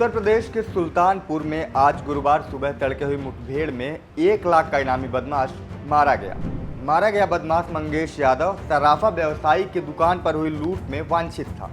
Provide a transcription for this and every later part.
उत्तर प्रदेश के सुल्तानपुर में आज गुरुवार सुबह तड़के हुई मुठभेड़ में 1 लाख का इनामी बदमाश मारा गया बदमाश मंगेश यादव सराफा व्यवसायी की दुकान पर हुई लूट में वांछित था,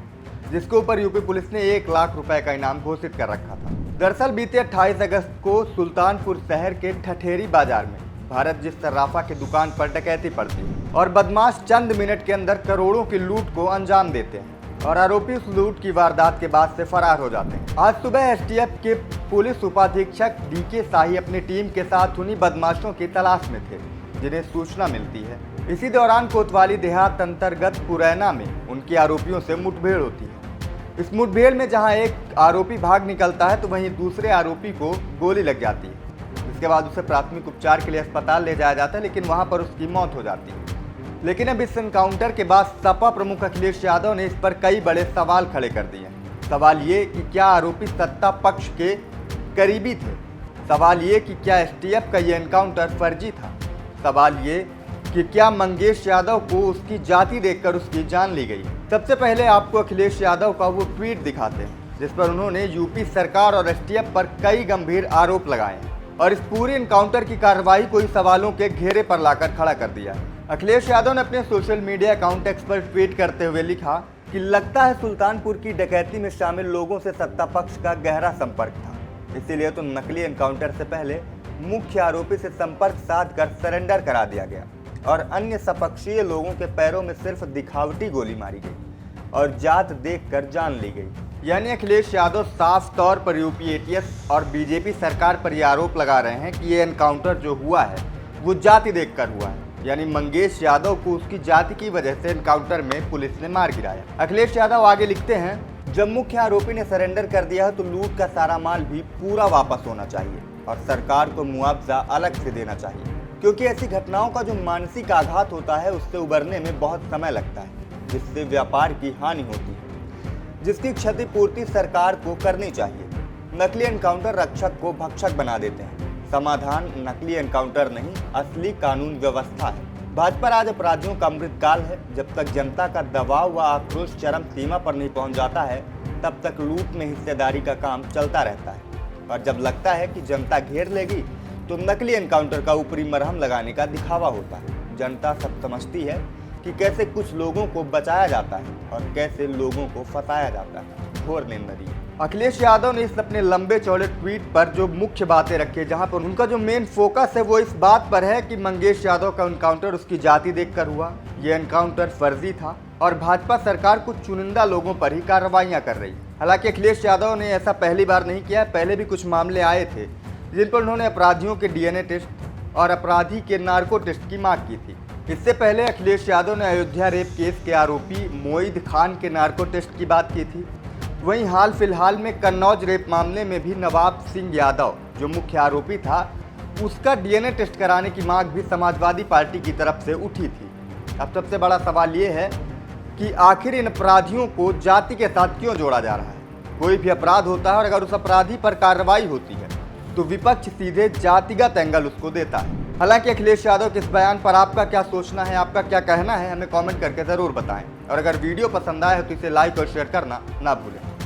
जिसके ऊपर यूपी पुलिस ने 1 लाख रुपए का इनाम घोषित कर रखा था। दरअसल बीते 28 अगस्त को सुल्तानपुर शहर के ठठेरी बाजार में भारत जिस सराफा की दुकान पर डकैती पड़ती है और बदमाश चंद मिनट के अंदर करोड़ों की लूट को अंजाम देते हैं और आरोपी उस लूट की वारदात के बाद से फरार हो जाते हैं। आज सुबह एसटीएफ के पुलिस उपाधीक्षक डीके शाही अपनी टीम के साथ उन्हीं बदमाशों की तलाश में थे जिन्हें सूचना मिलती है। इसी दौरान कोतवाली देहात अंतर्गत पुरैना में उनके आरोपियों से मुठभेड़ होती है। इस मुठभेड़ में जहां एक आरोपी भाग निकलता है तो वहीं दूसरे आरोपी को गोली लग जाती है। इसके बाद उसे प्राथमिक उपचार के लिए अस्पताल ले जाया जाता है, लेकिन वहां पर उसकी मौत हो जाती है। लेकिन अब इस एनकाउंटर के बाद सपा प्रमुख अखिलेश यादव ने इस पर कई बड़े सवाल खड़े कर दिए। सवाल ये कि क्या आरोपी सत्ता पक्ष के करीबी थे? सवाल ये कि क्या एसटीएफ का ये एनकाउंटर फर्जी था? सवाल ये कि क्या मंगेश यादव को उसकी जाति देखकर उसकी जान ली गई? सबसे पहले आपको अखिलेश यादव का वो ट्वीट दिखाते हैं जिस पर उन्होंने यूपी सरकार और एसटीएफ पर कई गंभीर आरोप लगाए और इस पूरे एनकाउंटर की कार्रवाई को ही सवालों के घेरे पर लाकर खड़ा कर दिया है। अखिलेश यादव ने अपने सोशल मीडिया अकाउंट एक्स पर ट्वीट करते हुए लिखा कि लगता है सुल्तानपुर की डकैती में शामिल लोगों से सत्ता पक्ष का गहरा संपर्क था, इसीलिए तो नकली एनकाउंटर से पहले मुख्य आरोपी से संपर्क साध कर सरेंडर करा दिया गया और अन्य सपक्षीय लोगों के पैरों में सिर्फ दिखावटी गोली मारी गई और जात देखकर जान ली गई। यानी अखिलेश यादव साफ तौर पर यूपी एटीएस और बीजेपी सरकार पर यह आरोप लगा रहे हैं कि ये एनकाउंटर जो हुआ है वो जाति देखकर हुआ है, यानी मंगेश यादव को उसकी जाति की वजह से एनकाउंटर में पुलिस ने मार गिराया। अखिलेश यादव आगे लिखते हैं, जब मुख्य आरोपी ने सरेंडर कर दिया है तो लूट का सारा माल भी पूरा वापस होना चाहिए और सरकार को मुआवजा अलग से देना चाहिए, क्योंकि ऐसी घटनाओं का जो मानसिक आघात होता है उससे उबरने में बहुत समय लगता है, जिससे व्यापार की हानि होती है, जिसकी क्षतिपूर्ति सरकार को करनी चाहिए। नकली एनकाउंटर रक्षक को भक्षक बना देते हैं। समाधान नकली एनकाउंटर नहीं, असली कानून व्यवस्था है। भाजपा राज अपराधियों का अमृतकाल है। जब तक जनता का दबाव व आक्रोश चरम सीमा पर नहीं पहुंच जाता है तब तक लूट में हिस्सेदारी का काम चलता रहता है और जब लगता है कि जनता घेर लेगी तो नकली एनकाउंटर का ऊपरी मरहम लगाने का दिखावा होता है। जनता सब समझती है कि कैसे कुछ लोगों को बचाया जाता है और कैसे लोगों को फंसाया जाता है। घोर निंदनीय। अखिलेश यादव ने इस अपने लंबे चौड़े ट्वीट पर जो मुख्य बातें रखी, जहां पर उनका जो मेन फोकस है वो इस बात पर है कि मंगेश यादव का एनकाउंटर उसकी जाति देखकर हुआ, ये एनकाउंटर फर्जी था और भाजपा सरकार कुछ चुनिंदा लोगों पर ही कार्रवाइयां कर रही है। हालांकि अखिलेश यादव ने ऐसा पहली बार नहीं किया है, पहले भी कुछ मामले आए थे जिन पर उन्होंने अपराधियों के डीएनए टेस्ट और अपराधी के नार्को टेस्ट की मांग की थी। इससे पहले अखिलेश यादव ने अयोध्या रेप केस के आरोपी मोईद खान के नार्को टेस्ट की बात की थी। वहीं हाल फिलहाल में कन्नौज रेप मामले में भी नवाब सिंह यादव जो मुख्य आरोपी था उसका डीएनए टेस्ट कराने की मांग भी समाजवादी पार्टी की तरफ से उठी थी। अब सबसे बड़ा सवाल ये है कि आखिर इन अपराधियों को जाति के साथ क्यों जोड़ा जा रहा है? कोई भी अपराध होता है और अगर उस अपराधी पर कार्रवाई होती है तो विपक्ष सीधे जातिगत एंगल उसको देता है। हालांकि अखिलेश यादव के इस बयान पर आपका क्या सोचना है, आपका क्या कहना है, हमें कमेंट करके ज़रूर बताएं और अगर वीडियो पसंद आए तो इसे लाइक और शेयर करना ना भूलें।